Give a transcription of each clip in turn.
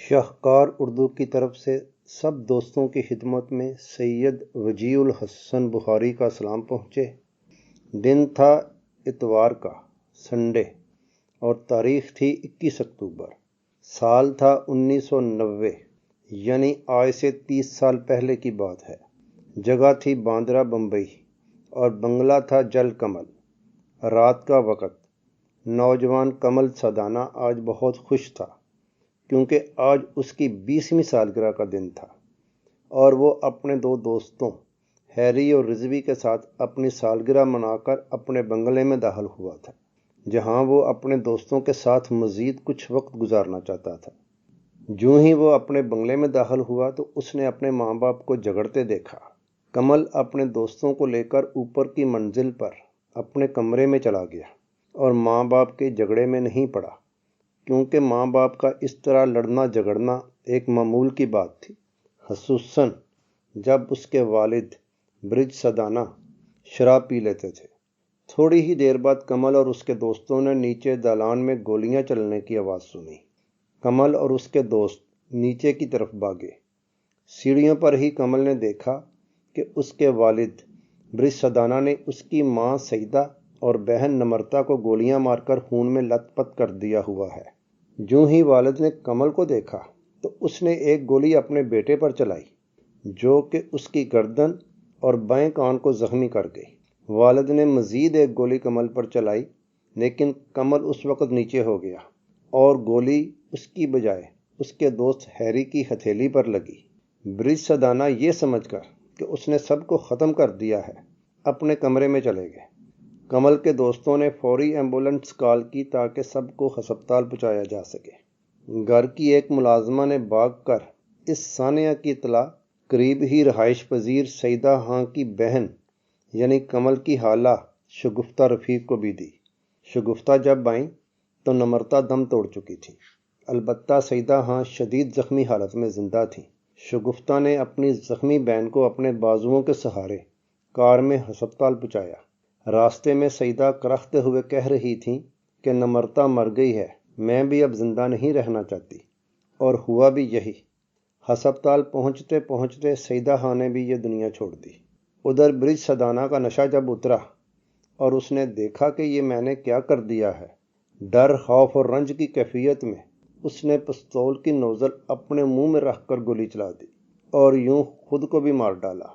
شاہکار اردو کی طرف سے سب دوستوں کی خدمت میں سید وجیہ الحسن بخاری کا سلام پہنچے۔ دن تھا اتوار کا، سنڈے، اور تاریخ تھی 21 اکتوبر۔ سال تھا 1990، یعنی آج سے 30 سال پہلے کی بات ہے۔ جگہ تھی باندرہ بمبئی اور بنگلہ تھا جل کمل۔ رات کا وقت۔ نوجوان کمل سادانہ آج بہت خوش تھا کیونکہ آج اس کی 20ویں سالگرہ کا دن تھا اور وہ اپنے دو دوستوں ہیری اور رضوی کے ساتھ اپنی سالگرہ منا کر اپنے بنگلے میں داخل ہوا تھا، جہاں وہ اپنے دوستوں کے ساتھ مزید کچھ وقت گزارنا چاہتا تھا۔ جوں ہی وہ اپنے بنگلے میں داخل ہوا تو اس نے اپنے ماں باپ کو جھگڑتے دیکھا۔ کمل اپنے دوستوں کو لے کر اوپر کی منزل پر اپنے کمرے میں چلا گیا اور ماں باپ کے جھگڑے میں نہیں پڑا، کیونکہ ماں باپ کا اس طرح لڑنا جھگڑنا ایک معمول کی بات تھی، خصوصاً جب اس کے والد برج سادانہ شراب پی لیتے تھے۔ تھوڑی ہی دیر بعد کمل اور اس کے دوستوں نے نیچے دالان میں گولیاں چلنے کی آواز سنی۔ کمل اور اس کے دوست نیچے کی طرف بھاگے۔ سیڑھیوں پر ہی کمل نے دیکھا کہ اس کے والد برج سادانہ نے اس کی ماں سعیدہ اور بہن نمرتا کو گولیاں مار کر خون میں لت پت کر دیا ہوا ہے۔ جوں ہی والد نے کمل کو دیکھا تو اس نے ایک گولی اپنے بیٹے پر چلائی، جو کہ اس کی گردن اور بائیں کان کو زخمی کر گئی۔ والد نے مزید ایک گولی کمل پر چلائی، لیکن کمل اس وقت نیچے ہو گیا اور گولی اس کی بجائے اس کے دوست ہیری کی ہتھیلی پر لگی۔ برج سادانہ یہ سمجھ کر کہ اس نے سب کو ختم کر دیا ہے، اپنے کمرے میں چلے گئے۔ کمل کے دوستوں نے فوری ایمبولینس کال کی تاکہ سب کو ہسپتال پہنچایا جا سکے۔ گھر کی ایک ملازمہ نے بھاگ کر اس سانحہ کی اطلاع قریب ہی رہائش پذیر سعیدہ خان کی بہن یعنی کمل کی خالہ شگفتہ رفیق کو بھی دی۔ شگفتہ جب آئیں تو نمرتا دم توڑ چکی تھی، البتہ سعیدہ خان شدید زخمی حالت میں زندہ تھیں۔ شگفتہ نے اپنی زخمی بہن کو اپنے بازوؤں کے سہارے کار میں ہسپتال پہنچایا۔ راستے میں سعیدہ کراہتے ہوئے کہہ رہی تھیں کہ نمرتا مر گئی ہے، میں بھی اب زندہ نہیں رہنا چاہتی، اور ہوا بھی یہی۔ ہسپتال پہنچتے پہنچتے سعیدہ خان نے بھی یہ دنیا چھوڑ دی۔ ادھر برج سادانہ کا نشہ جب اترا اور اس نے دیکھا کہ یہ میں نے کیا کر دیا ہے، ڈر، خوف اور رنج کی کیفیت میں اس نے پستول کی نوزل اپنے منہ میں رکھ کر گولی چلا دی اور یوں خود کو بھی مار ڈالا۔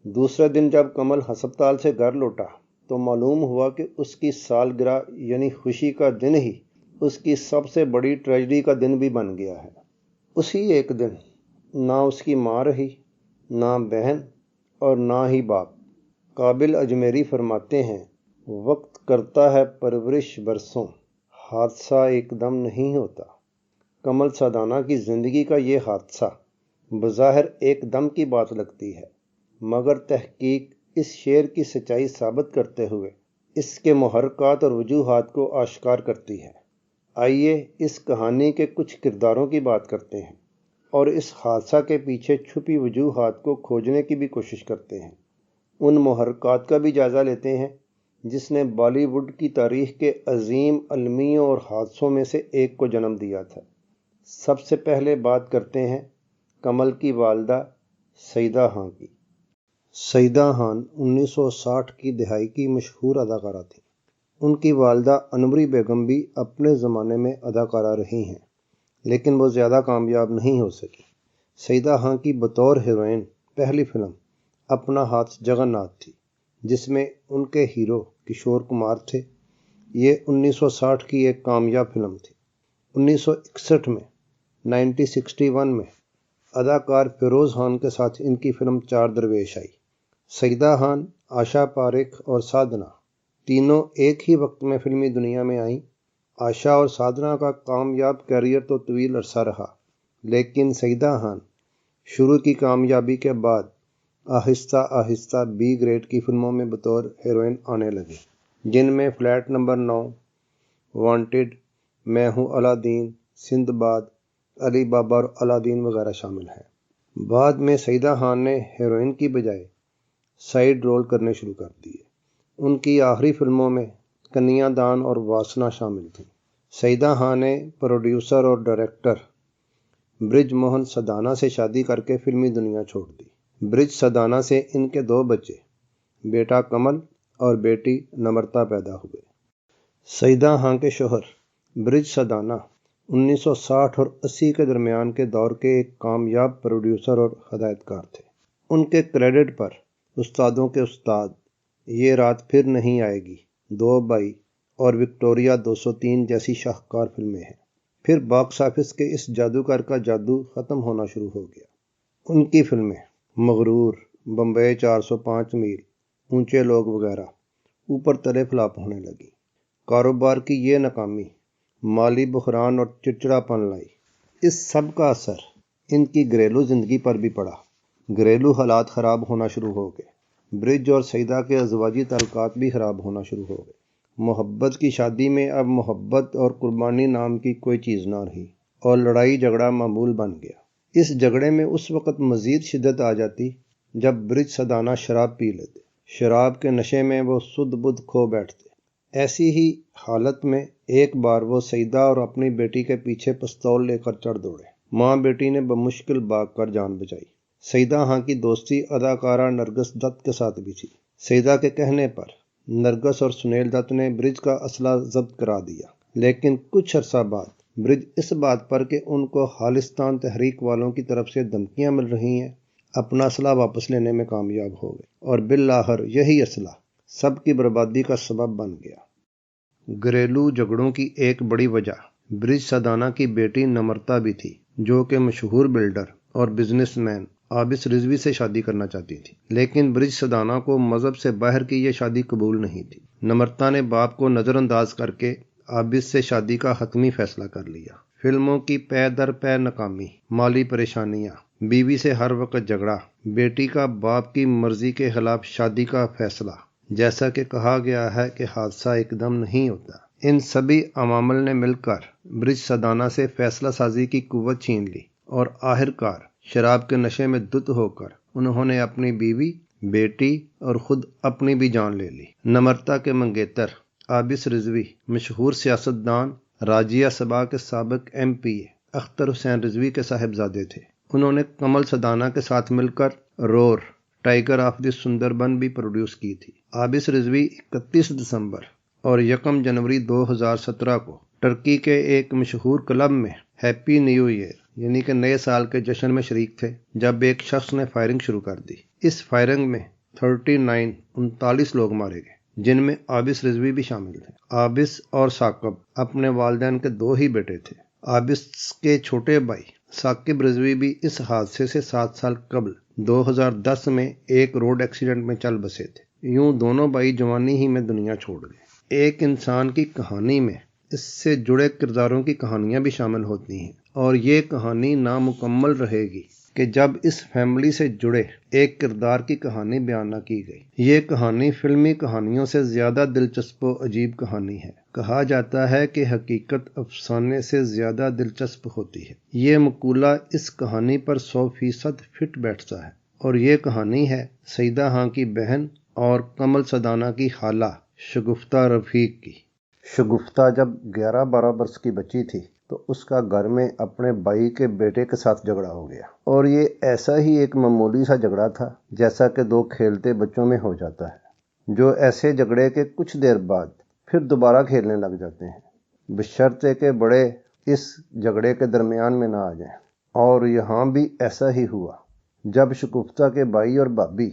دوسرے دن جب کمل ہسپتال سے گھر لوٹا تو معلوم ہوا کہ اس کی سالگرہ یعنی خوشی کا دن ہی اس کی سب سے بڑی ٹریجڈی کا دن بھی بن گیا ہے۔ اسی ایک دن نہ اس کی ماں رہی، نہ بہن اور نہ ہی باپ۔ قابل اجمیری فرماتے ہیں، وقت کرتا ہے پرورش برسوں، حادثہ ایک دم نہیں ہوتا۔ کمل سادانہ کی زندگی کا یہ حادثہ بظاہر ایک دم کی بات لگتی ہے، مگر تحقیق اس شعر کی سچائی ثابت کرتے ہوئے اس کے محرکات اور وجوہات کو آشکار کرتی ہے۔ آئیے اس کہانی کے کچھ کرداروں کی بات کرتے ہیں اور اس حادثہ کے پیچھے چھپی وجوہات کو کھوجنے کی بھی کوشش کرتے ہیں۔ ان محرکات کا بھی جائزہ لیتے ہیں جس نے بالی ووڈ کی تاریخ کے عظیم المیوں اور حادثوں میں سے ایک کو جنم دیا تھا۔ سب سے پہلے بات کرتے ہیں کمل کی والدہ سعیدہ خان کی۔ سعیدہ خان 1960 کی دہائی کی مشہور اداکارہ تھیں۔ ان کی والدہ انوری بیگم بھی اپنے زمانے میں اداکارہ رہی ہیں، لیکن وہ زیادہ کامیاب نہیں ہو سکی۔ سعیدہ خان کی بطور ہیروئن پہلی فلم اپنا ہاتھ جگن ناتھ تھی، جس میں ان کے ہیرو کشور کمار تھے۔ یہ 1960 کی ایک کامیاب فلم تھی۔ 1961 میں 1961 میں اداکار فیروز خان کے ساتھ ان کی فلم چار درویش آئی۔ سعیدہ خان، آشا پاریکھ اور سادھنا تینوں ایک ہی وقت میں فلمی دنیا میں آئیں۔ آشا اور سادھنا کا کامیاب کیریئر تو طویل عرصہ رہا، لیکن سعیدہ خان شروع کی کامیابی کے بعد آہستہ آہستہ بی گریڈ کی فلموں میں بطور ہیروئن آنے لگی، جن میں فلیٹ نمبر 9، وانٹڈ، میں ہوں الادین، سندھ باد، علی بابا اور الادین وغیرہ شامل ہیں۔ بعد میں سعیدہ خان نے ہیروئن کی بجائے سائیڈ رول کرنے شروع کر دیے۔ ان کی آخری فلموں میں کنیا دان اور واسنا شامل تھیں۔ سعیدہ خان نے پروڈیوسر اور ڈائریکٹر برج موہن سدانا سے شادی کر کے فلمی دنیا چھوڑ دی۔ برج سدانا سے ان کے 2 بچے، بیٹا کمل اور بیٹی نمرتا پیدا ہوئے۔ سعیدہ ہاں کے شوہر برج سدانا 1960 اور 80 کے درمیان کے دور کے ایک کامیاب پروڈیوسر اور ہدایت کار تھے۔ ان کے کریڈٹ پر استادوں کے استاد، یہ رات پھر نہیں آئے گی، 2 بھائی اور وکٹوریہ 203 جیسی شاہکار فلمیں ہیں۔ پھر باکس آفس کے اس جادوگر کا جادو ختم ہونا شروع ہو گیا۔ ان کی فلمیں مغرور، بمبئی 405 میل، اونچے لوگ وغیرہ اوپر تلے فلاپ ہونے لگی۔ کاروبار کی یہ ناکامی مالی بحران اور چڑچڑا پن لائی۔ اس سب کا اثر ان کی گھریلو زندگی پر بھی پڑا۔ گھریلو حالات خراب ہونا شروع ہو گئے۔ برج اور سعیدہ کے ازواجی تعلقات بھی خراب ہونا شروع ہو گئے۔ محبت کی شادی میں اب محبت اور قربانی نام کی کوئی چیز نہ رہی اور لڑائی جھگڑا معمول بن گیا۔ اس جھگڑے میں اس وقت مزید شدت آ جاتی جب برج سدانا شراب پی لیتے۔ شراب کے نشے میں وہ سدھ بدھ کھو بیٹھتے۔ ایسی ہی حالت میں ایک بار وہ سعیدہ اور اپنی بیٹی کے پیچھے پستول لے کر چڑھ دوڑے۔ ماں بیٹی نے بمشکل بھاگ کر جان بچائی۔ سعیدہ ہاں کی دوستی اداکارہ نرگس دت کے ساتھ بھی تھی۔ سعیدہ کے کہنے پر نرگس اور سنیل دت نے برج کا اسلحہ ضبط کرا دیا، لیکن کچھ عرصہ بعد برج اس بات پر کہ ان کو خالصتان تحریک والوں کی طرف سے دھمکیاں مل رہی ہیں، اپنا اسلحہ واپس لینے میں کامیاب ہو گئے، اور بالآخر یہی اسلحہ سب کی بربادی کا سبب بن گیا۔ گھریلو جھگڑوں کی ایک بڑی وجہ برج سدانا کی بیٹی نمرتا بھی تھی، جو کہ مشہور بلڈر اور بزنس مین عابس رضوی سے شادی کرنا چاہتی تھی، لیکن برج سدانا کو مذہب سے باہر کی یہ شادی قبول نہیں تھی۔ نمرتا نے باپ کو نظر انداز کر کے عابس سے شادی کا حتمی فیصلہ کر لیا۔ فلموں کی پے در پے ناکامی، مالی پریشانیاں، بیوی سے ہر وقت جھگڑا، بیٹی کا باپ کی مرضی کے خلاف شادی کا فیصلہ، جیسا کہ کہا گیا ہے کہ حادثہ ایک دم نہیں ہوتا۔ ان سبھی عوامل نے مل کر برج سدانا سے فیصلہ سازی کی قوت چھین لی، اور آخرکار شراب کے نشے میں دھت ہو کر انہوں نے اپنی بیوی، بیٹی اور خود اپنی بھی جان لے لی۔ نمرتا کے منگیتر عابس رضوی مشہور سیاستدان راجیہ سبھا کے سابق MP اختر حسین رضوی کے صاحبزادے تھے۔ انہوں نے کمل سدانا کے ساتھ مل کر رور، ٹائیگر آف دی سندربن بھی پروڈیوس کی تھی۔ عابس رضوی 31 دسمبر اور 1 جنوری 2017 کو ٹرکی کے ایک مشہور کلب میں ہیپی نیو ایئر یعنی کہ نئے سال کے جشن میں شریک تھے، جب ایک شخص نے فائرنگ شروع کر دی۔ اس فائرنگ میں 39 لوگ مارے گئے، جن میں عابس رضوی بھی شامل تھے۔ عابس اور ثاقب اپنے والدین کے 2 ہی بیٹے تھے۔ عابس کے چھوٹے بھائی ثاقب رضوی بھی اس حادثے سے 7 سال قبل 2010 میں ایک روڈ ایکسیڈنٹ میں چل بسے تھے۔ یوں دونوں بھائی جوانی ہی میں دنیا چھوڑ گئے۔ ایک انسان کی کہانی میں اس سے جڑے کرداروں کی کہانیاں بھی شامل ہوتی ہیں، اور یہ کہانی نامکمل رہے گی کہ جب اس فیملی سے جڑے ایک کردار کی کہانی بیان نہ کی گئی۔ یہ کہانی فلمی کہانیوں سے زیادہ دلچسپ و عجیب کہانی ہے۔ کہا جاتا ہے کہ حقیقت افسانے سے زیادہ دلچسپ ہوتی ہے۔ یہ مقولہ اس کہانی پر 100% فٹ بیٹھتا ہے، اور یہ کہانی ہے سعیدہ ہاں کی بہن اور کمل سدانا کی خالہ شگفتہ رفیق کی۔ شگفتہ جب 11-12 برس کی بچی تھی تو اس کا گھر میں اپنے بھائی کے بیٹے کے ساتھ جھگڑا ہو گیا، اور یہ ایسا ہی ایک معمولی سا جھگڑا تھا جیسا کہ 2 کھیلتے بچوں میں ہو جاتا ہے، جو ایسے جھگڑے کے کچھ دیر بعد پھر دوبارہ کھیلنے لگ جاتے ہیں، بشرطے کہ بڑے اس جھگڑے کے درمیان میں نہ آ جائیں۔ اور یہاں بھی ایسا ہی ہوا۔ جب شگفتہ کے بھائی اور بھابھی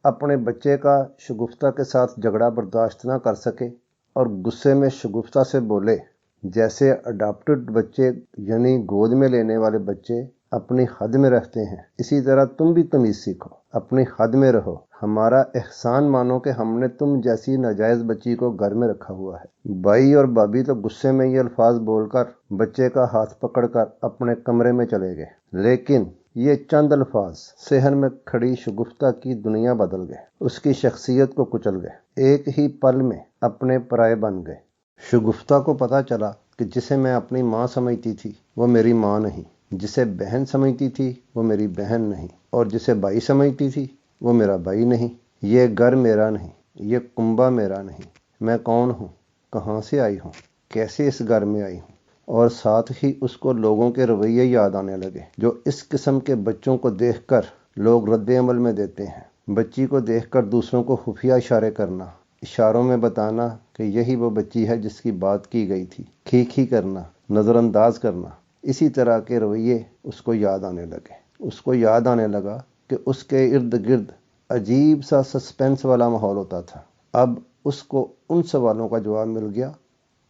اپنے بچے کا شگفتہ کے ساتھ جھگڑا برداشت نہ کر سکے اور غصے میں شگفتہ سے بولے، جیسے اڈاپٹڈ بچے یعنی گود میں لینے والے بچے اپنی حد میں رہتے ہیں، اسی طرح تم بھی تمیز سیکھو، اپنی حد میں رہو، ہمارا احسان مانو کہ ہم نے تم جیسی ناجائز بچی کو گھر میں رکھا ہوا ہے۔ بھائی اور بھابھی تو غصے میں یہ الفاظ بول کر بچے کا ہاتھ پکڑ کر اپنے کمرے میں چلے گئے، لیکن یہ چند الفاظ صحن میں کھڑی شگفتہ کی دنیا بدل گئے، اس کی شخصیت کو کچل گئے، ایک ہی پل میں اپنے پرائے بن گئے۔ شگفتہ کو پتہ چلا کہ جسے میں اپنی ماں سمجھتی تھی وہ میری ماں نہیں، جسے بہن سمجھتی تھی وہ میری بہن نہیں، اور جسے بھائی سمجھتی تھی وہ میرا بھائی نہیں۔ یہ گھر میرا نہیں، یہ کنبہ میرا نہیں، میں کون ہوں، کہاں سے آئی ہوں، کیسے اس گھر میں آئی ہوں، اور ساتھ ہی اس کو لوگوں کے رویے یاد آنے لگے جو اس قسم کے بچوں کو دیکھ کر لوگ رد عمل میں دیتے ہیں۔ بچی کو دیکھ کر دوسروں کو خفیہ اشارے کرنا، اشاروں میں بتانا کہ یہی وہ بچی ہے جس کی بات کی گئی تھی، کھی کرنا، نظر انداز کرنا، اسی طرح کے رویے اس کو یاد آنے لگے۔ اس کو یاد آنے لگا کہ اس کے ارد گرد عجیب سا سسپینس والا ماحول ہوتا تھا۔ اب اس کو ان سوالوں کا جواب مل گیا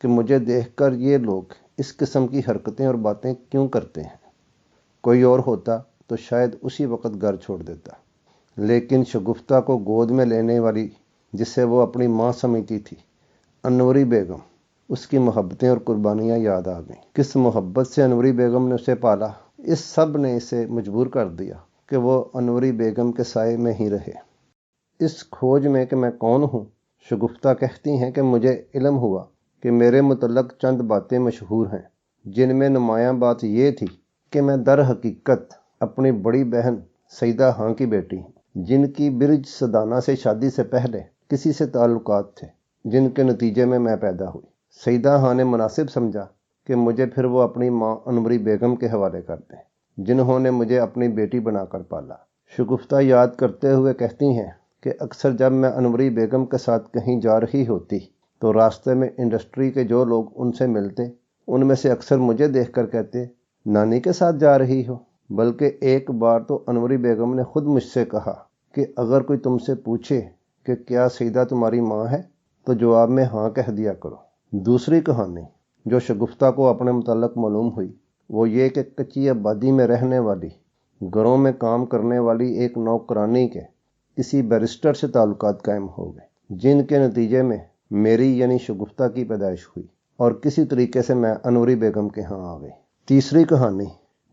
کہ مجھے دیکھ کر یہ لوگ اس قسم کی حرکتیں اور باتیں کیوں کرتے ہیں۔ کوئی اور ہوتا تو شاید اسی وقت گھر چھوڑ دیتا، لیکن شگفتہ کو گود میں لینے والی، جسے وہ اپنی ماں سمجھتی تھی، انوری بیگم، اس کی محبتیں اور قربانیاں یاد آ گئیں۔ کس محبت سے انوری بیگم نے اسے پالا، اس سب نے اسے مجبور کر دیا کہ وہ انوری بیگم کے سائے میں ہی رہے۔ اس کھوج میں کہ میں کون ہوں، شگفتہ کہتی ہیں کہ مجھے علم ہوا کہ میرے متعلق چند باتیں مشہور ہیں، جن میں نمایاں بات یہ تھی کہ میں در حقیقت اپنی بڑی بہن سیدہ ہاں کی بیٹی ہوں، جن کی برج سدانہ سے شادی سے پہلے کسی سے تعلقات تھے، جن کے نتیجے میں پیدا ہوئی۔ سیدہ ہاں نے مناسب سمجھا کہ مجھے پھر وہ اپنی ماں انوری بیگم کے حوالے کر دیں، جنہوں نے مجھے اپنی بیٹی بنا کر پالا۔ شگفتہ یاد کرتے ہوئے کہتی ہیں کہ اکثر جب میں انوری بیگم کے ساتھ کہیں جا رہی ہوتی تو راستے میں انڈسٹری کے جو لوگ ان سے ملتے، ان میں سے اکثر مجھے دیکھ کر کہتے، نانی کے ساتھ جا رہی ہو؟ بلکہ ایک بار تو انوری بیگم نے خود مجھ سے کہا کہ اگر کوئی تم سے پوچھے کہ کیا سیدہ تمہاری ماں ہے تو جواب میں ہاں کہہ دیا کرو۔ دوسری کہانی جو شگفتہ کو اپنے متعلق معلوم ہوئی وہ یہ کہ کچی آبادی میں رہنے والی، گھروں میں کام کرنے والی ایک نوکرانی کے کسی بیرسٹر سے تعلقات قائم ہو گئے، جن کے نتیجے میں میری یعنی شگفتہ کی پیدائش ہوئی اور کسی طریقے سے میں انوری بیگم کے ہاں آ گئی۔ تیسری کہانی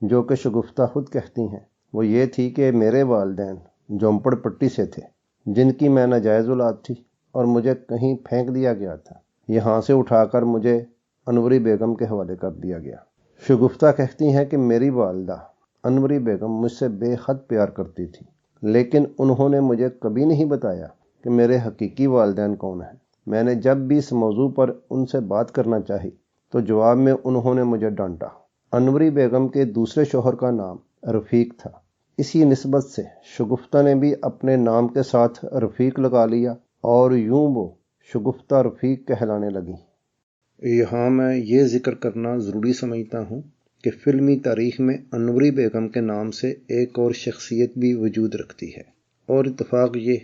جو کہ شگفتہ خود کہتی ہیں وہ یہ تھی کہ میرے والدین جھونپڑ پٹی سے تھے، جن کی میں ناجائز اولاد تھی اور مجھے کہیں پھینک دیا گیا تھا، یہاں سے اٹھا کر مجھے انوری بیگم کے حوالے کر دیا گیا۔ شگفتہ کہتی ہیں کہ میری والدہ انوری بیگم مجھ سے بے حد پیار کرتی تھی، لیکن انہوں نے مجھے کبھی نہیں بتایا کہ میرے حقیقی والدین کون ہیں۔ میں نے جب بھی اس موضوع پر ان سے بات کرنا چاہی تو جواب میں انہوں نے مجھے ڈانٹا۔ انوری بیگم کے دوسرے شوہر کا نام رفیق تھا، اسی نسبت سے شگفتہ نے بھی اپنے نام کے ساتھ رفیق لگا لیا اور یوں وہ شگفتہ رفیق کہلانے لگی۔ یہاں میں یہ ذکر کرنا ضروری سمجھتا ہوں کہ فلمی تاریخ میں انوری بیگم کے نام سے ایک اور شخصیت بھی وجود رکھتی ہے، اور اتفاق یہ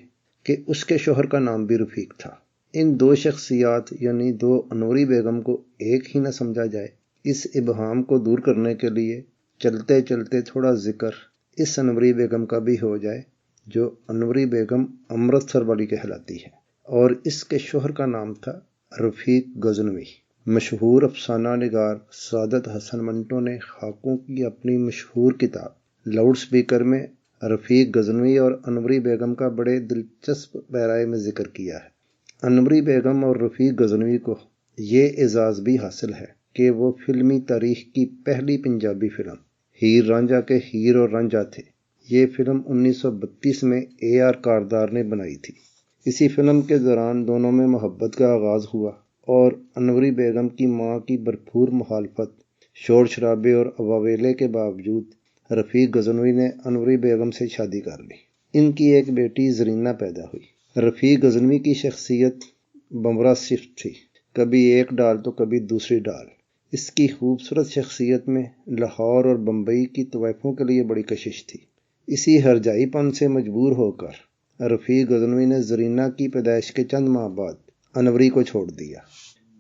کہ اس کے شوہر کا نام بھی رفیق تھا۔ ان دو شخصیات یعنی دو انوری بیگم کو ایک ہی نہ سمجھا جائے، اس ابہام کو دور کرنے کے لیے چلتے چلتے تھوڑا ذکر اس انوری بیگم کا بھی ہو جائے جو انوری بیگم امرتسر والی کہلاتی ہے، اور اس کے شوہر کا نام تھا رفیق غزنوی۔ مشہور افسانہ نگار سعادت حسن منٹو نے خاکوں کی اپنی مشہور کتاب لاؤڈ سپیکر میں رفیق غزنوی اور انوری بیگم کا بڑے دلچسپ پیرائے میں ذکر کیا ہے۔ انوری بیگم اور رفیق غزنوی کو یہ اعزاز بھی حاصل ہے کہ وہ فلمی تاریخ کی پہلی پنجابی فلم ہیر رانجھا کے ہیر اور رانجھا تھے۔ یہ فلم 1932 میں AR کاردار نے بنائی تھی۔ اسی فلم کے دوران دونوں میں محبت کا آغاز ہوا اور انوری بیگم کی ماں کی بھرپور مخالفت، شور شرابے اور واویلے کے باوجود رفیق غزنوی نے انوری بیگم سے شادی کر لی۔ ان کی ایک بیٹی زرینہ پیدا ہوئی۔ رفیق غزنوی کی شخصیت بمبرا صفت تھی، کبھی ایک ڈال تو کبھی دوسری ڈال۔ اس کی خوبصورت شخصیت میں لاہور اور بمبئی کی طوائفوں کے لیے بڑی کشش تھی۔ اسی ہرجائی پن سے مجبور ہو کر رفیق غزنوی نے زرینہ کی پیدائش کے چند ماہ بعد انوری کو چھوڑ دیا،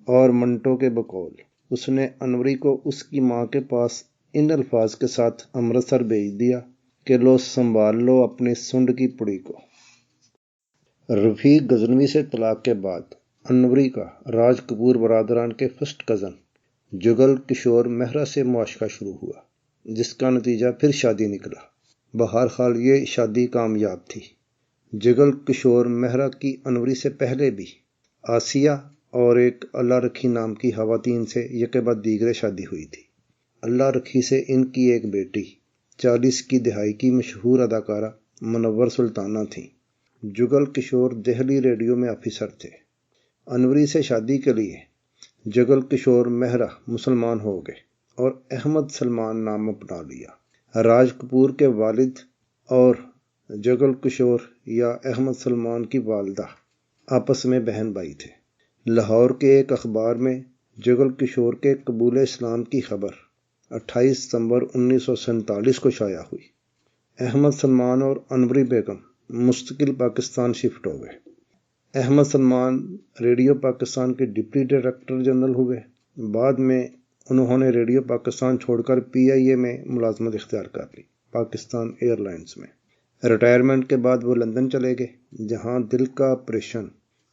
اور منٹو کے بقول اس نے انوری کو اس کی ماں کے پاس ان الفاظ کے ساتھ امرتسر بھیج دیا کہ لو سنبھال لو اپنی سنڈ کی پڑی کو۔ رفیق غزنوی سے طلاق کے بعد انوری کا راج کپور برادران کے فرسٹ کزن جگل کشور مہرا سے معاشقہ شروع ہوا، جس کا نتیجہ پھر شادی نکلا۔ بہرحال یہ شادی کامیاب تھی۔ جگل کشور مہرا کی انوری سے پہلے بھی آسیہ اور ایک اللہ رکھی نام کی خواتین سے یکے بعد دیگرے شادی ہوئی تھی۔ اللہ رکھی سے ان کی ایک بیٹی 40 کی دہائی کی مشہور اداکارہ منور سلطانہ تھیں۔ جگل کشور دہلی ریڈیو میں آفیسر تھے۔ انوری سے شادی کے لیے جگل کشور مہرا مسلمان ہو گئے اور احمد سلمان نام اپنا لیا۔ راج کپور کے والد اور جگل کشور یا احمد سلمان کی والدہ آپس میں بہن بھائی تھے۔ لاہور کے ایک اخبار میں جگل کشور کے قبول اسلام کی خبر 28 ستمبر 1947 کو شائع ہوئی۔ احمد سلمان اور انوری بیگم مستقل پاکستان شفٹ ہو گئے۔ احمد سلمان ریڈیو پاکستان کے ڈپٹی ڈائریکٹر جنرل ہوئے۔ بعد میں انہوں نے ریڈیو پاکستان چھوڑ کر PIA میں ملازمت اختیار کر لی، پاکستان ایئر لائنز میں۔ ریٹائرمنٹ کے بعد وہ لندن چلے گئے، جہاں دل کا آپریشن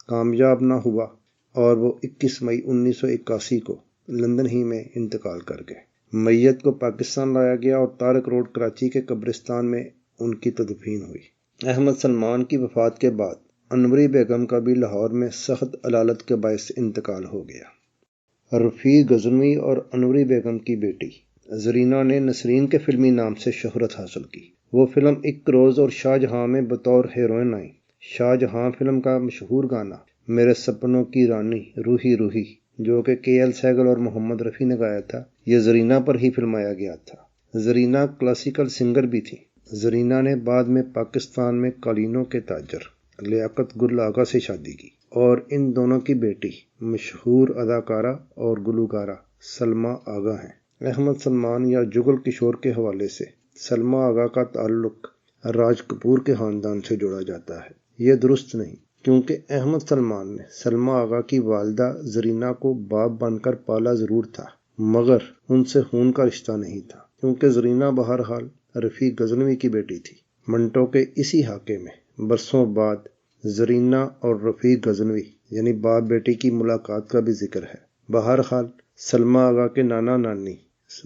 کامیاب نہ ہوا اور وہ 21 مئی 1981 کو لندن ہی میں انتقال کر گئے۔ میت کو پاکستان لایا گیا اور طارق روڈ کراچی کے قبرستان میں ان کی تدفین ہوئی۔ احمد سلمان کی وفات کے بعد انوری بیگم کا بھی لاہور میں سخت علالت کے باعث انتقال ہو گیا۔ رفیع غزنوی اور انوری بیگم کی بیٹی زرینہ نے نسرین کے فلمی نام سے شہرت حاصل کی۔ وہ فلم ایک روز اور شاہ جہاں میں بطور ہیروئن آئیں۔ شاہ جہاں فلم کا مشہور گانا میرے سپنوں کی رانی روحی روحی، جو کہ KL سہگل اور محمد رفیع نے گایا تھا، یہ زرینہ پر ہی فلمایا گیا تھا۔ زرینہ کلاسیکل سنگر بھی تھی۔ زرینہ نے بعد میں پاکستان میں قالینوں کے تاجر لیاقت گل آغا سے شادی کی اور ان دونوں کی بیٹی مشہور اداکارہ اور گلوکارہ سلمیٰ آغا ہیں۔ احمد سلمان یا جگل کشور کے حوالے سے سلمیٰ آغا کا تعلق راج کپور کے خاندان سے جوڑا جاتا ہے۔ یہ درست نہیں، کیونکہ احمد سلمان نے سلمیٰ آغا کی والدہ زرینہ کو باپ بن کر پالا ضرور تھا، مگر ان سے خون کا رشتہ نہیں تھا، کیونکہ زرینہ بہرحال رفیع غزنوی کی بیٹی تھی۔ منٹو کے اسی حاقے میں برسوں بعد زرینہ اور رفیع غزنوی یعنی باپ بیٹی کی ملاقات کا بھی ذکر ہے۔ بہرحال سلمیٰ آغا کے نانا نانی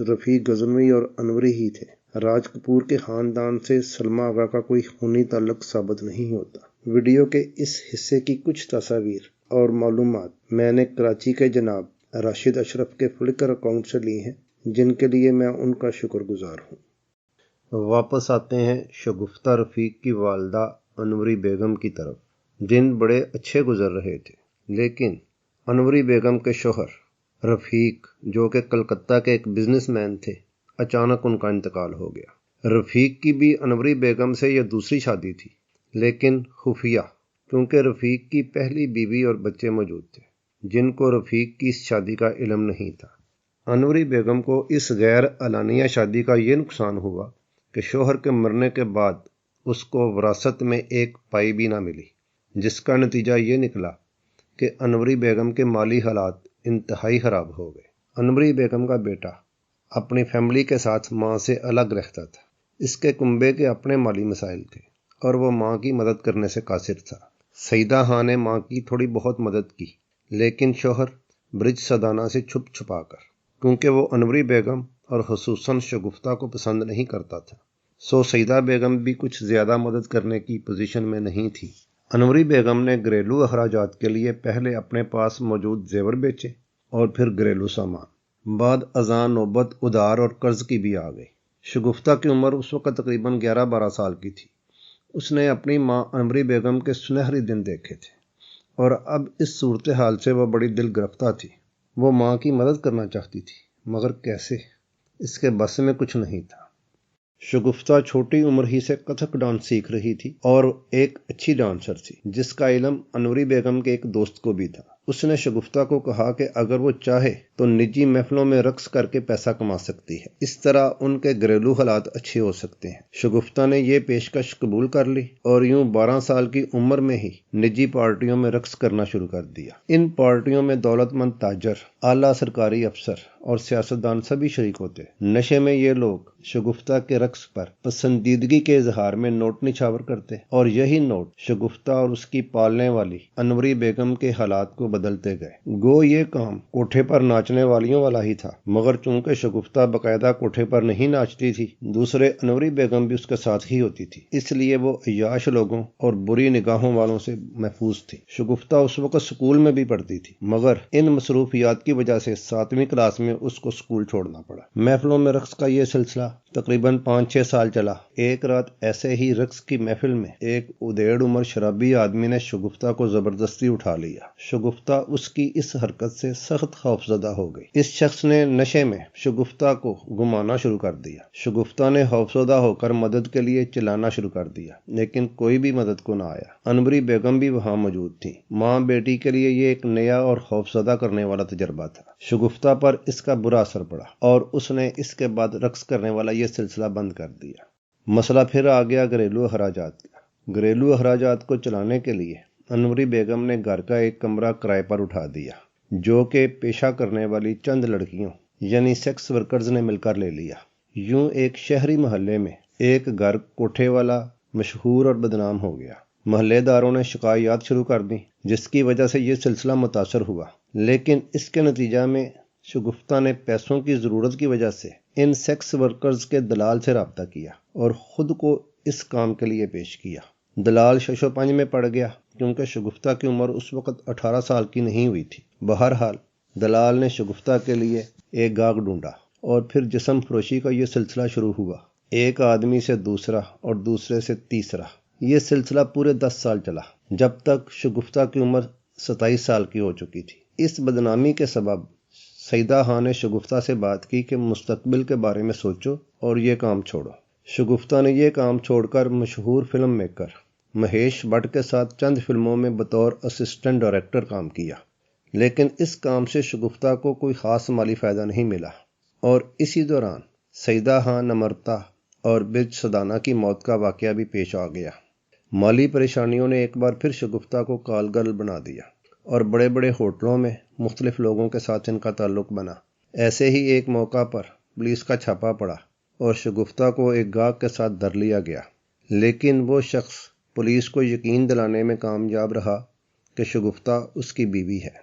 رفیع غزنوی اور انوری ہی تھے۔ راج کپور کے خاندان سے سلمیٰ آغا کا کوئی خونی تعلق ثابت نہیں ہوتا۔ ویڈیو کے اس حصے کی کچھ تصاویر اور معلومات میں نے کراچی کے جناب راشد اشرف کے فلکر اکاؤنٹ سے لی ہیں، جن کے لیے میں ان کا شکر گزار ہوں۔ واپس آتے ہیں شگفتہ رفیق کی والدہ انوری بیگم کی طرف۔ دن بڑے اچھے گزر رہے تھے، لیکن انوری بیگم کے شوہر رفیق، جو کہ کلکتہ کے ایک بزنس مین تھے، اچانک ان کا انتقال ہو گیا۔ رفیق کی بھی انوری بیگم سے یہ دوسری شادی تھی، لیکن خفیہ، کیونکہ رفیق کی پہلی بیوی اور بچے موجود تھے، جن کو رفیق کی اس شادی کا علم نہیں تھا۔ انوری بیگم کو اس غیر اعلانیہ شادی کا یہ نقصان ہوا کہ شوہر کے مرنے کے بعد اس کو وراثت میں ایک پائی بھی نہ ملی، جس کا نتیجہ یہ نکلا کہ انوری بیگم کے مالی حالات انتہائی خراب ہو گئے۔ انوری بیگم کا بیٹا اپنی فیملی کے ساتھ ماں سے الگ رہتا تھا۔ اس کے کنبے کے اپنے مالی مسائل تھے اور وہ ماں کی مدد کرنے سے قاصر تھا۔ سیدہ خان نے ماں کی تھوڑی بہت مدد کی، لیکن شوہر برج سدانہ سے چھپ چھپا کر، کیونکہ وہ انوری بیگم اور خصوصاً شگفتہ کو پسند نہیں کرتا تھا، سو سیدہ بیگم بھی کچھ زیادہ مدد کرنے کی پوزیشن میں نہیں تھی۔ انوری بیگم نے گھریلو اخراجات کے لیے پہلے اپنے پاس موجود زیور بیچے اور پھر گھریلو سامان۔ بعد ازاں نوبت ادھار اور قرض کی بھی آ گئی۔ شگفتہ کی عمر اس وقت تقریباً 11-12 سال کی تھی۔ اس نے اپنی ماں انوری بیگم کے سنہری دن دیکھے تھے اور اب اس صورتحال سے وہ بڑی دل گرفتہ تھی۔ وہ ماں کی مدد کرنا چاہتی تھی، مگر کیسے؟ اس کے بس میں کچھ نہیں تھا۔ شگفتہ چھوٹی عمر ہی سے کتھک ڈانس سیکھ رہی تھی اور ایک اچھی ڈانسر تھی، جس کا علم انوری بیگم کے ایک دوست کو بھی تھا۔ اس نے شگفتہ کو کہا کہ اگر وہ چاہے تو نجی محفلوں میں رقص کر کے پیسہ کما سکتی ہے، اس طرح ان کے گھریلو حالات اچھے ہو سکتے ہیں۔ شگفتہ نے یہ پیشکش قبول کر لی اور یوں 12 سال کی عمر میں ہی نجی پارٹیوں میں رقص کرنا شروع کر دیا۔ ان پارٹیوں میں دولت مند تاجر، اعلیٰ سرکاری افسر اور سیاستدان سبھی شریک ہوتے۔ نشے میں یہ لوگ شگفتہ کے رقص پر پسندیدگی کے اظہار میں نوٹ نچھاور کرتے اور یہی نوٹ شگفتہ اور اس کی پالنے والی انوری بیگم کے حالات کو بدلتے گئے۔ گو یہ کام کوٹھے پر ناچنے والیوں والا ہی تھا، مگر چونکہ شگفتہ باقاعدہ کوٹھے پر نہیں ناچتی تھی، دوسرے انوری بیگم بھی اس کے ساتھ ہی ہوتی تھی، اس لیے وہ عیاش لوگوں اور بری نگاہوں والوں سے محفوظ تھی۔ شگفتہ اس وقت سکول میں بھی پڑھتی تھی، مگر ان مصروفیات کی وجہ سے 7ویں کلاس میں اس کو سکول چھوڑنا پڑا۔ محفلوں میں رقص کا یہ سلسلہ تقریباً 5-6 سال چلا۔ ایک رات ایسے ہی رقص کی محفل میں ایک ادیڑ عمر شرابی آدمی نے شگفتہ کو زبردستی اٹھا لیا۔ شگفتہ اس کی اس حرکت سے سخت خوفزدہ ہو گئی۔ اس شخص نے نشے میں شگفتہ کو گھمانا شروع کر دیا۔ شگفتہ نے خوفزدہ ہو کر مدد کے لیے چلانا شروع کر دیا، لیکن کوئی بھی مدد کو نہ آیا۔ انوری بیگم بھی وہاں موجود تھی۔ ماں بیٹی کے لیے یہ ایک نیا اور خوفزدہ کرنے والا تجربہ تھا۔ شگفتہ پر اس کا برا اثر پڑا اور اس نے اس کے بعد رقص کرنے والا یہ سلسلہ بند کر دیا۔ مسئلہ پھر آ گیا گھریلو اخراجات کا۔ گھریلو اخراجات کو چلانے کے لیے انوری بیگم نے گھر کا ایک کمرہ کرائے پر اٹھا دیا، جو کہ پیشہ کرنے والی چند لڑکیوں یعنی سیکس ورکرز نے مل کر لے لیا۔ یوں ایک شہری محلے میں ایک گھر کوٹھے والا مشہور اور بدنام ہو گیا۔ محلے داروں نے شکایات شروع کر دیں، جس کی وجہ سے یہ سلسلہ متاثر ہوا، لیکن اس کے نتیجہ میں شگفتہ نے پیسوں کی ضرورت کی وجہ سے ان سیکس ورکرز کے دلال سے رابطہ کیا اور خود کو اس کام کے لیے پیش کیا۔ دلال شش و پنج میں پڑ گیا کیونکہ شگفتہ کی عمر اس وقت 18 سال کی نہیں ہوئی تھی۔ بہرحال دلال نے شگفتہ کے لیے ایک گاہک ڈھونڈا اور پھر جسم فروشی کا یہ سلسلہ شروع ہوا، ایک آدمی سے دوسرا اور دوسرے سے تیسرا۔ یہ سلسلہ پورے 10 سال چلا، جب تک شگفتہ کی عمر 27 سال کی ہو چکی تھی۔ اس بدنامی کے سبب سیدہ خان نے شگفتہ سے بات کی کہ مستقبل کے بارے میں سوچو اور یہ کام چھوڑو۔ شگفتہ نے یہ کام چھوڑ کر مشہور فلم میکر مہیش بھٹ کے ساتھ چند فلموں میں بطور اسسٹنٹ ڈائریکٹر کام کیا، لیکن اس کام سے شگفتہ کو کوئی خاص مالی فائدہ نہیں ملا، اور اسی دوران سیدہ خان امرتا اور برج سدانہ کی موت کا واقعہ بھی پیش آ گیا۔ مالی پریشانیوں نے ایک بار پھر شگفتہ کو کالگرل بنا دیا اور بڑے بڑے ہوٹلوں میں مختلف لوگوں کے ساتھ ان کا تعلق بنا۔ ایسے ہی ایک موقع پر پولیس کا چھاپا پڑا اور شگفتہ کو ایک گاہک کے ساتھ دھر لیا گیا، لیکن وہ شخص پولیس کو یقین دلانے میں کامیاب رہا کہ شگفتہ اس کی بیوی ہے۔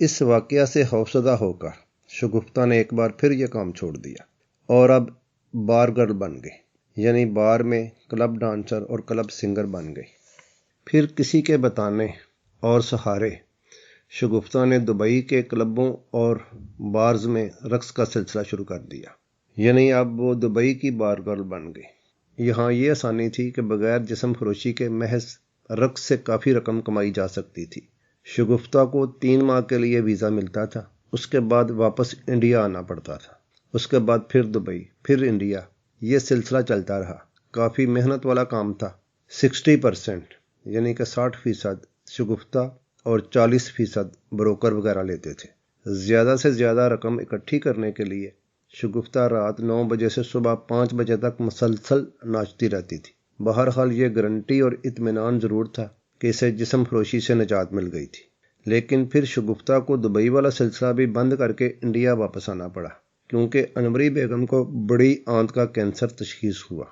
اس واقعہ سے خوفزدہ ہو کر شگفتہ نے ایک بار پھر یہ کام چھوڑ دیا اور اب بار گرل بن گئی، یعنی بار میں کلب ڈانسر اور کلب سنگر بن گئی۔ پھر کسی کے بتانے اور سہارے شگفتہ نے دبئی کے کلبوں اور بارز میں رقص کا سلسلہ شروع کر دیا، یعنی اب وہ دبئی کی بار گرل بن گئی۔ یہاں یہ آسانی تھی کہ بغیر جسم فروشی کے محض رقص سے کافی رقم کمائی جا سکتی تھی۔ شگفتہ کو 3 ماہ کے لیے ویزا ملتا تھا، اس کے بعد واپس انڈیا آنا پڑتا تھا، اس کے بعد پھر دبئی، پھر انڈیا۔ یہ سلسلہ چلتا رہا۔ کافی محنت والا کام تھا۔ 60% یعنی کہ 60% شگفتہ اور 40% بروکر وغیرہ لیتے تھے۔ زیادہ سے زیادہ رقم اکٹھی کرنے کے لیے شگفتہ رات 9 بجے سے صبح 5 بجے تک مسلسل ناچتی رہتی تھی۔ بہرحال یہ گارنٹی اور اطمینان ضرور تھا کہ اسے جسم فروشی سے نجات مل گئی تھی، لیکن پھر شگفتہ کو دبئی والا سلسلہ بھی بند کر کے انڈیا واپس آنا پڑا، کیونکہ انوری بیگم کو بڑی آنت کا کینسر تشخیص ہوا۔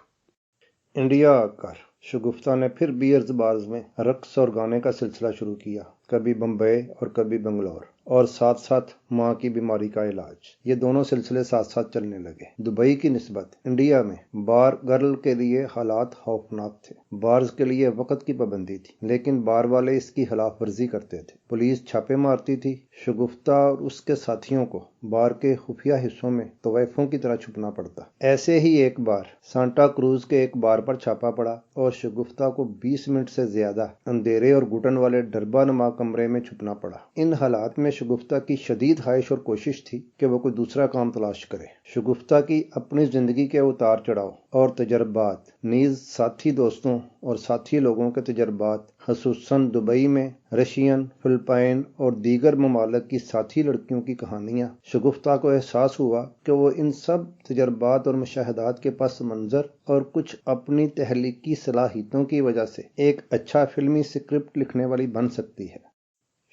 انڈیا آ کر شگفتہ نے پھر بیئرز بارز میں رقص اور گانے کا سلسلہ شروع کیا، کبھی بمبئی اور کبھی بنگلور، اور ساتھ ساتھ ماں کی بیماری کا علاج۔ یہ دونوں سلسلے ساتھ ساتھ چلنے لگے۔ دبئی کی نسبت انڈیا میں بار گرل کے لیے حالات خوفناک تھے۔ بارز کے لیے وقت کی پابندی تھی، لیکن بار والے اس کی خلاف ورزی کرتے تھے۔ پولیس چھاپے مارتی تھی۔ شگفتہ اور اس کے ساتھیوں کو بار کے خفیہ حصوں میں طوائفوں کی طرح چھپنا پڑتا۔ ایسے ہی ایک بار سانٹا کروز کے ایک بار پر چھاپا پڑا اور شگفتہ کو 20 منٹ سے زیادہ اندھیرے اور گھٹن والے ڈربا نما کمرے میں چھپنا پڑا۔ ان حالات میں شگفتہ کی شدید خواہش اور کوشش تھی کہ وہ کوئی دوسرا کام تلاش کرے۔ شگفتہ کی اپنی زندگی کے اتار چڑھاؤ اور تجربات، نیز ساتھی دوستوں اور ساتھی لوگوں کے تجربات، خصوصاً دبئی میں رشین، فلپائن اور دیگر ممالک کی ساتھی لڑکیوں کی کہانیاں، شگفتہ کو احساس ہوا کہ وہ ان سب تجربات اور مشاہدات کے پس منظر اور کچھ اپنی تخلیقی صلاحیتوں کی وجہ سے ایک اچھا فلمی سکرپٹ لکھنے والی بن سکتی ہے۔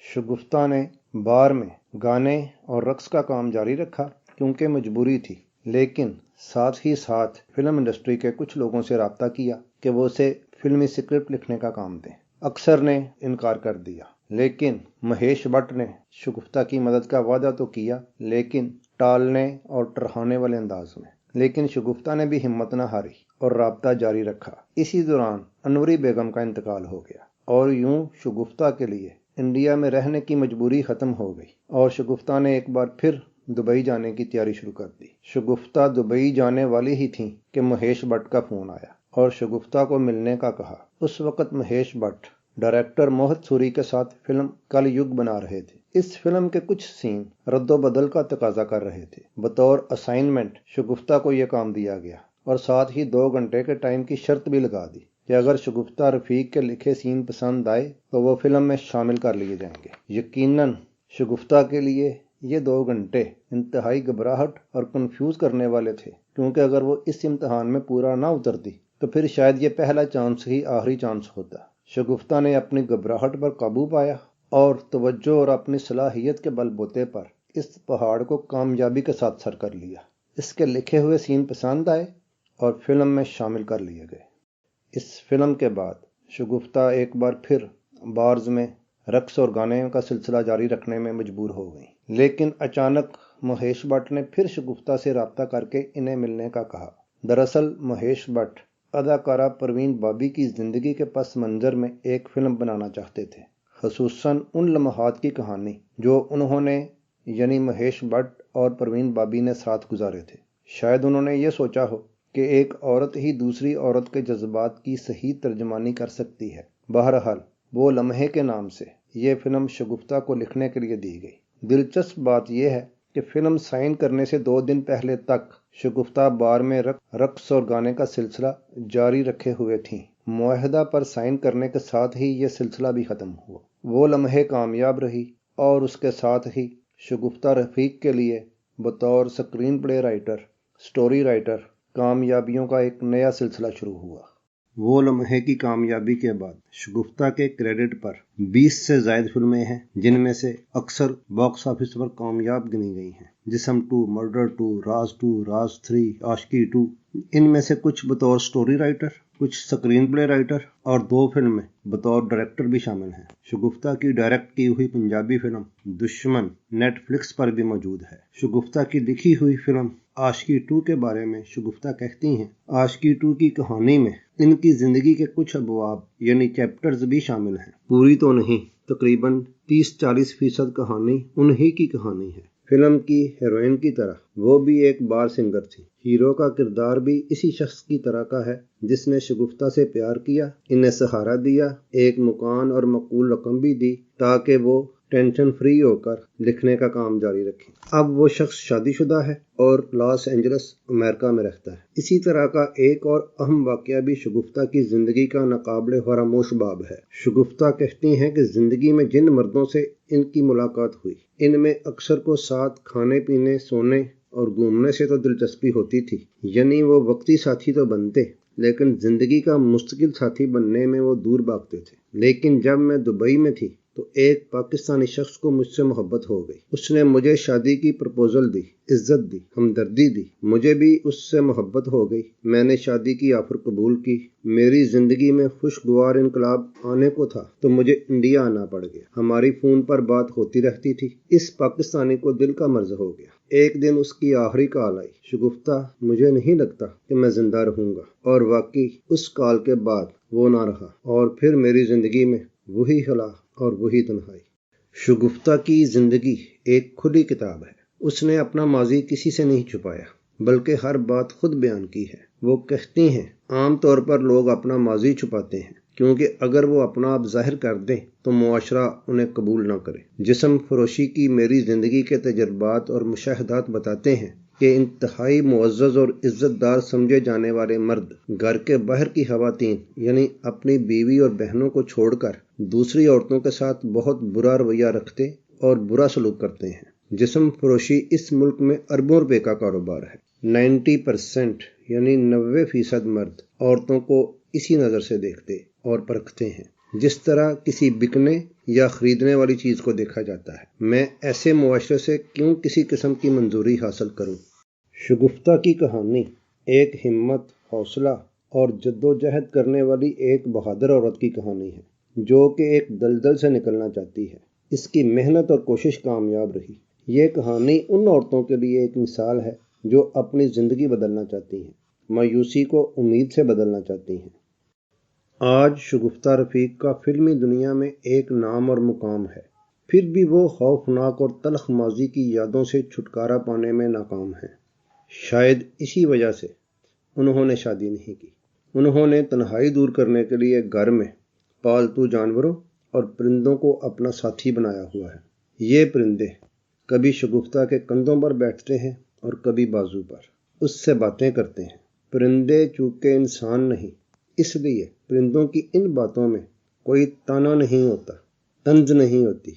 شگفتہ نے بار میں گانے اور رقص کا کام جاری رکھا کیونکہ مجبوری تھی، لیکن ساتھ ہی ساتھ فلم انڈسٹری کے کچھ لوگوں سے رابطہ کیا کہ وہ اسے فلمی سکرپٹ لکھنے کا کام دیں۔ اکثر نے انکار کر دیا، لیکن مہیش بھٹ نے شگفتہ کی مدد کا وعدہ تو کیا، لیکن ٹالنے اور ٹرہانے والے انداز میں۔ لیکن شگفتہ نے بھی ہمت نہ ہاری اور رابطہ جاری رکھا۔ اسی دوران انوری بیگم کا انتقال ہو گیا اور یوں شگفتہ کے لیے انڈیا میں رہنے کی مجبوری ختم ہو گئی اور شگفتہ نے ایک بار پھر دبئی جانے کی تیاری شروع کر دی۔ شگفتہ دبئی جانے والی ہی تھیں کہ مہیش بھٹ کا فون آیا اور شگفتہ کو ملنے کا کہا۔ اس وقت مہیش بھٹ ڈائریکٹر موہت سوری کے ساتھ فلم کل یگ بنا رہے تھے۔ اس فلم کے کچھ سین رد و بدل کا تقاضا کر رہے تھے۔ بطور اسائنمنٹ شگفتہ کو یہ کام دیا گیا اور ساتھ ہی 2 گھنٹے کے ٹائم کی شرط بھی لگا دی کہ اگر شگفتہ رفیق کے لکھے سین پسند آئے تو وہ فلم میں شامل کر لیے جائیں گے۔ یقیناً شگفتہ کے لیے یہ 2 گھنٹے انتہائی گھبراہٹ اور کنفیوز کرنے والے تھے، کیونکہ اگر وہ اس امتحان میں پورا نہ اترتی تو پھر شاید یہ پہلا چانس ہی آخری چانس ہوتا۔ شگفتہ نے اپنی گھبراہٹ پر قابو پایا اور توجہ اور اپنی صلاحیت کے بل بوتے پر اس پہاڑ کو کامیابی کے ساتھ سر کر لیا۔ اس کے لکھے ہوئے سین پسند آئے اور فلم میں شامل کر لیے گئے۔ اس فلم کے بعد شگفتہ ایک بار پھر بارز میں رقص اور گانے کا سلسلہ جاری رکھنے میں مجبور ہو گئیں، لیکن اچانک مہیش بھٹ نے پھر شگفتہ سے رابطہ کر کے انہیں ملنے کا کہا۔ دراصل مہیش بھٹ اداکارہ پروین بابی کی زندگی کے پس منظر میں ایک فلم بنانا چاہتے تھے، خصوصاً ان لمحات کی کہانی جو انہوں نے یعنی مہیش بھٹ اور پروین بابی نے ساتھ گزارے تھے۔ شاید انہوں نے یہ سوچا ہو کہ ایک عورت ہی دوسری عورت کے جذبات کی صحیح ترجمانی کر سکتی ہے۔ بہرحال وہ لمحے کے نام سے یہ فلم شگفتہ کو لکھنے کے لیے دی گئی۔ دلچسپ بات یہ ہے کہ فلم سائن کرنے سے 2 دن پہلے تک شگفتہ بار میں رقص اور گانے کا سلسلہ جاری رکھے ہوئے تھیں۔ معاہدہ پر سائن کرنے کے ساتھ ہی یہ سلسلہ بھی ختم ہوا۔ وہ لمحے کامیاب رہی اور اس کے ساتھ ہی شگفتہ رفیق کے لیے بطور سکرین پلے رائٹر، سٹوری رائٹر کامیابیوں کا ایک نیا سلسلہ شروع ہوا۔ وہ لمحے کی کامیابی کے بعد شگفتہ کے کریڈٹ پر 20 سے زائد فلمیں ہیں، جن میں سے اکثر باکس آفس پر کامیاب گنی گئی ہیں۔ جسم 2، مرڈر 2، راز 2، راز 3، عاشقی 2۔ ان میں سے کچھ بطور سٹوری رائٹر، کچھ سکرین پلے رائٹر اور 2 فلمیں بطور ڈائریکٹر بھی شامل ہیں۔ شگفتہ کی ڈائریکٹ کی ہوئی پنجابی فلم دشمن نیٹ فلکس پر بھی موجود ہے۔ شگفتہ کی لکھی ہوئی فلم عاشقی 2 کے بارے میں شگفتہ کہتی ہیں، عاشقی 2 کی کہانی میں ان کی زندگی کے کچھ ابواب یعنی چیپٹرز بھی شامل ہیں۔ پوری تو نہیں، تقریباً 30-40% کہانی انہی کی کہانی ہے۔ فلم کی ہیروئن کی طرح وہ بھی ایک بار سنگر تھی۔ ہیرو کا کردار بھی اسی شخص کی طرح کا ہے جس نے شگفتہ سے پیار کیا، انہیں سہارا دیا، ایک مکان اور معقول رقم بھی دی تاکہ وہ ٹینشن فری ہو کر لکھنے کا کام جاری رکھیں۔ اب وہ شخص شادی شدہ ہے اور لاس اینجلس امریکہ میں رہتا ہے۔ اسی طرح کا ایک اور اہم واقعہ بھی شگفتہ کی زندگی کا ناقابل فراموش باب ہے۔ شگفتہ کہتی ہیں کہ زندگی میں جن مردوں سے ان کی ملاقات ہوئی، ان میں اکثر کو ساتھ کھانے پینے، سونے اور گھومنے سے تو دلچسپی ہوتی تھی، یعنی وہ وقتی ساتھی تو بنتے لیکن زندگی کا مستقل ساتھی بننے میں وہ دور بھاگتے تھے۔ لیکن جب میں دبئی میں تھی تو ایک پاکستانی شخص کو مجھ سے محبت ہو گئی۔ اس نے مجھے شادی کی پرپوزل دی، عزت دی، ہمدردی دی، مجھے بھی اس سے محبت ہو گئی۔ میں نے شادی کی آفر قبول کی۔ میری زندگی میں خوشگوار انقلاب آنے کو تھا تو مجھے انڈیا آنا پڑ گیا۔ ہماری فون پر بات ہوتی رہتی تھی۔ اس پاکستانی کو دل کا مرض ہو گیا۔ ایک دن اس کی آخری کال آئی، شگفتہ مجھے نہیں لگتا کہ میں زندہ رہوں گا، اور واقعی اس کال کے بعد وہ نہ رہا، اور پھر میری زندگی میں وہی خلا اور وہی تنہائی۔ شگفتہ کی زندگی ایک کھلی کتاب ہے۔ اس نے اپنا ماضی کسی سے نہیں چھپایا بلکہ ہر بات خود بیان کی ہے۔ وہ کہتی ہیں، عام طور پر لوگ اپنا ماضی چھپاتے ہیں کیونکہ اگر وہ اپنا آپ ظاہر کر دیں تو معاشرہ انہیں قبول نہ کرے۔ جسم فروشی کی میری زندگی کے تجربات اور مشاہدات بتاتے ہیں کہ انتہائی معزز اور عزت دار سمجھے جانے والے مرد گھر کے باہر کی خواتین یعنی اپنی بیوی اور بہنوں کو چھوڑ کر دوسری عورتوں کے ساتھ بہت برا رویہ رکھتے اور برا سلوک کرتے ہیں۔ جسم فروشی اس ملک میں اربوں روپے کا کاروبار ہے۔ 90% یعنی 90% مرد عورتوں کو اسی نظر سے دیکھتے اور پرکھتے ہیں جس طرح کسی بکنے یا خریدنے والی چیز کو دیکھا جاتا ہے۔ میں ایسے معاشرے سے کیوں کسی قسم کی منظوری حاصل کروں؟ شگفتہ کی کہانی ایک ہمت، حوصلہ اور جدوجہد کرنے والی ایک بہادر عورت کی کہانی ہے جو کہ ایک دلدل سے نکلنا چاہتی ہے۔ اس کی محنت اور کوشش کامیاب رہی۔ یہ کہانی ان عورتوں کے لیے ایک مثال ہے جو اپنی زندگی بدلنا چاہتی ہیں، مایوسی کو امید سے بدلنا چاہتی ہیں۔ آج شگفتہ رفیق کا فلمی دنیا میں ایک نام اور مقام ہے۔ پھر بھی وہ خوفناک اور تلخ ماضی کی یادوں سے چھٹکارا پانے میں ناکام ہیں۔ شاید اسی وجہ سے انہوں نے شادی نہیں کی۔ انہوں نے تنہائی دور کرنے کے لیے گھر میں پالتو جانوروں اور پرندوں کو اپنا ساتھی بنایا ہوا ہے۔ یہ پرندے کبھی شگفتہ کے کندھوں پر بیٹھتے ہیں اور کبھی بازو پر، اس سے باتیں کرتے ہیں۔ پرندے چونکہ انسان نہیں، اس لیے پرندوں کی ان باتوں میں کوئی تانا نہیں ہوتا، طنز نہیں ہوتی،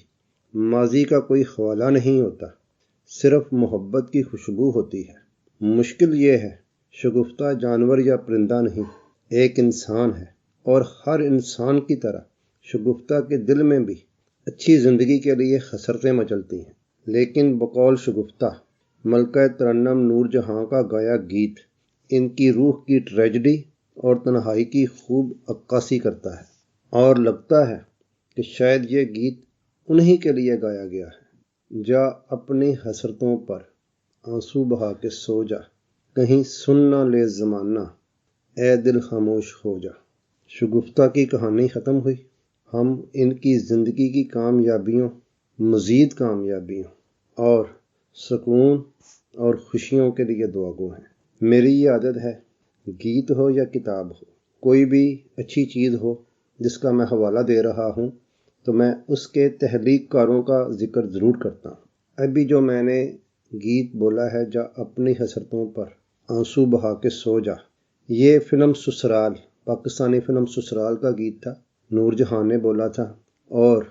ماضی کا کوئی حوالہ نہیں ہوتا، صرف محبت کی خوشبو ہوتی ہے۔ مشکل یہ ہے، شگفتہ جانور یا پرندہ نہیں، ایک انسان ہے، اور ہر انسان کی طرح شگفتہ کے دل میں بھی اچھی زندگی کے لیے حسرتیں مچلتی ہیں۔ لیکن بقول شگفتہ، ملکہ ترنم نور جہاں کا گایا گیت ان کی روح کی ٹریجڈی اور تنہائی کی خوب عکاسی کرتا ہے، اور لگتا ہے کہ شاید یہ گیت انہی کے لیے گایا گیا ہے۔ جا اپنی حسرتوں پر آنسو بہا کے سو جا، کہیں سن نہ لے زمانہ، اے دل خاموش ہو جا۔ شگفتہ کی کہانی ختم ہوئی۔ ہم ان کی زندگی کی کامیابیوں، مزید کامیابیوں اور سکون اور خوشیوں کے لیے دعا گو ہیں۔ میری یہ عادت ہے، گیت ہو یا کتاب ہو، کوئی بھی اچھی چیز ہو جس کا میں حوالہ دے رہا ہوں تو میں اس کے تحلیق کاروں کا ذکر ضرور کرتا ہوں۔ ابھی جو میں نے گیت بولا ہے، جا اپنی حسرتوں پر آنسو بہا کے سو جا، یہ فلم سسرال، پاکستانی فلم سسرال کا گیت تھا، نور جہاں نے بولا تھا، اور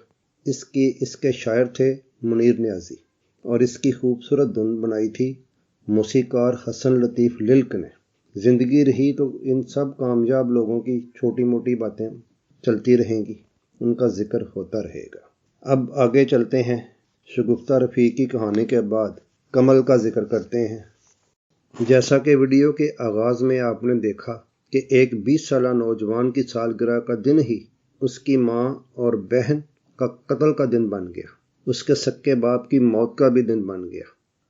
اس کے شاعر تھے منیر نیازی، اور اس کی خوبصورت دھن بنائی تھی موسیقار حسن لطیف للک نے۔ زندگی رہی تو ان سب کامیاب لوگوں کی چھوٹی موٹی باتیں چلتی رہیں گی، ان کا ذکر ہوتا رہے گا۔ اب آگے چلتے ہیں، شگفتہ رفیق کی کہانی کے بعد کمل کا ذکر کرتے ہیں۔ جیسا کہ ویڈیو کے آغاز میں آپ نے دیکھا کہ ایک 20 سالہ نوجوان کی سالگرہ کا دن ہی اس کی ماں اور بہن کا قتل کا دن بن گیا، اس کے سکے باپ کی موت کا بھی دن بن گیا۔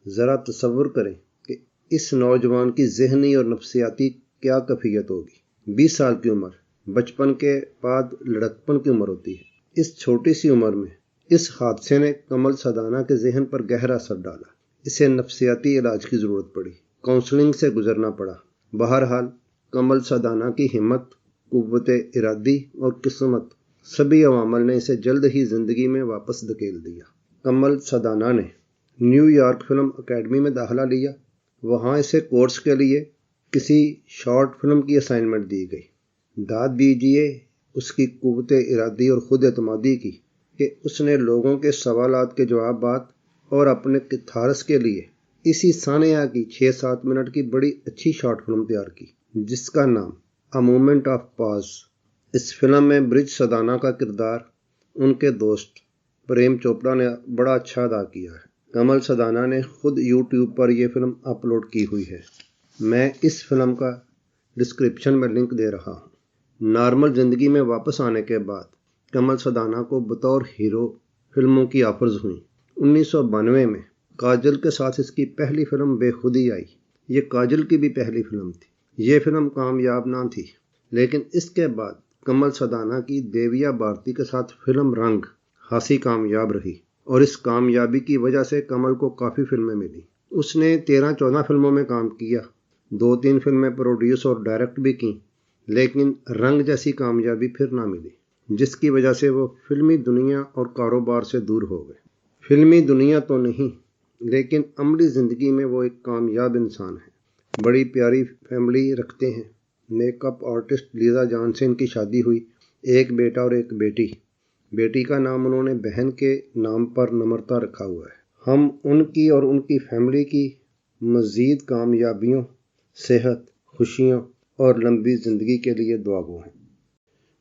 ذرا تصور کریں کہ اس نوجوان کی ذہنی اور نفسیاتی کیا کیفیت ہوگی۔ 20 سال کی عمر، بچپن کے بعد لڑکپن کی عمر ہوتی ہے۔ اس چھوٹی سی عمر میں اس حادثے نے کمل سدانہ کے ذہن پر گہرا اثر ڈالا۔ اسے نفسیاتی علاج کی ضرورت پڑی، کاؤنسلنگ سے گزرنا پڑا۔ بہرحال کمل سدانہ کی ہمت، قوت ارادی اور قسمت، سبھی عوامل نے اسے جلد ہی زندگی میں واپس دھکیل دیا۔ کمل سدانہ نے نیو یارک فلم اکیڈمی میں داخلہ لیا۔ وہاں اسے کورس کے لیے کسی شارٹ فلم کی اسائنمنٹ دی گئی۔ داد دیجیے اس کی قوت ارادی اور خود اعتمادی کی کہ اس نے لوگوں کے سوالات کے جوابات اور اپنے کتھارس کے لیے اسی ثانیہ کی 6-7 منٹ کی بڑی اچھی شارٹ فلم تیار کی، جس کا نام اے مومنٹ آف پاز۔ اس فلم میں برج سدانہ کا کردار ان کے دوست پریم چوپڑا نے بڑا اچھا ادا کیا ہے۔ کمل سدانہ نے خود یوٹیوب پر یہ فلم اپلوڈ کی ہوئی ہے۔ میں اس فلم کا ڈسکرپشن میں لنک دے رہا ہوں۔ نارمل زندگی میں واپس آنے کے بعد کمل سدانہ کو بطور ہیرو فلموں کی آفرز ہوئیں۔ 1992 میں کاجل کے ساتھ اس کی پہلی فلم بے خودی آئی۔ یہ کاجل کی بھی پہلی فلم تھی۔ یہ فلم کامیاب نہ تھی، لیکن اس کے بعد کمل سدانہ کی دیویا بھارتی کے ساتھ فلم رنگ خاصی کامیاب رہی، اور اس کامیابی کی وجہ سے کمل کو کافی فلمیں ملی۔ اس نے 13-14 فلموں میں کام کیا، 2-3 فلمیں پروڈیوس اور ڈائریکٹ بھی کیں، لیکن رنگ جیسی کامیابی پھر نہ ملی، جس کی وجہ سے وہ فلمی دنیا اور کاروبار سے دور ہو گئے۔ فلمی دنیا تو نہیں، لیکن عملی زندگی میں وہ ایک کامیاب انسان ہے۔ بڑی پیاری فیملی رکھتے ہیں۔ میک اپ آرٹسٹ لیزا جان سے ان کی شادی ہوئی، ایک بیٹا اور ایک بیٹی۔ بیٹی کا نام انہوں نے بہن کے نام پر نمرتا رکھا ہوا ہے۔ ہم ان کی اور ان کی فیملی کی مزید کامیابیوں، صحت، خوشیوں اور لمبی زندگی کے لیے دعا گو ہیں۔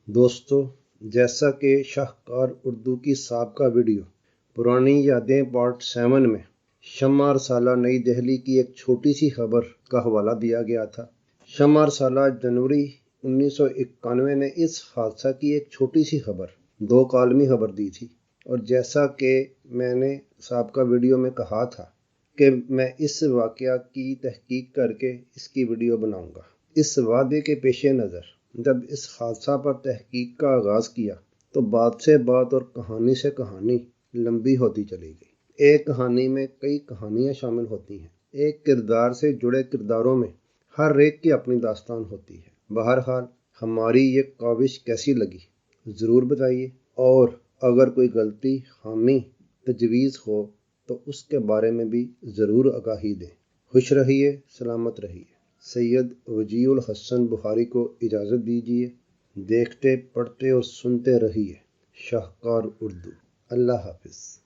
دوستو، جیسا کہ شاہکار اردو کی سابقہ ویڈیو پرانی یادیں پارٹ 7 میں شمع رسالہ نئی دہلی کی ایک چھوٹی سی خبر کا حوالہ دیا گیا تھا۔ شمع رسالہ جنوری 1991 نے اس حادثہ کی ایک چھوٹی سی خبر، 2 کالمی خبر دی تھی، اور جیسا کہ میں نے سابقہ ویڈیو میں کہا تھا کہ میں اس واقعہ کی تحقیق کر کے اس کی ویڈیو بناؤں گا۔ اس وعدے کے پیش نظر جب اس حادثہ پر تحقیق کا آغاز کیا تو بات سے بات اور کہانی سے کہانی لمبی ہوتی چلی گئی۔ ایک کہانی میں کئی کہانیاں شامل ہوتی ہیں۔ ایک کردار سے جڑے کرداروں میں ہر ایک کی اپنی داستان ہوتی ہے۔ بہرحال ہماری یہ کاوش کیسی لگی ضرور بتائیے، اور اگر کوئی غلطی، خامی، تجویز ہو تو اس کے بارے میں بھی ضرور آگاہی دیں۔ خوش رہیے، سلامت رہیے۔ سید وجیہ الحسن بخاری کو اجازت دیجیے۔ دیکھتے، پڑھتے اور سنتے رہیے شاہکار اردو۔ اللہ حافظ۔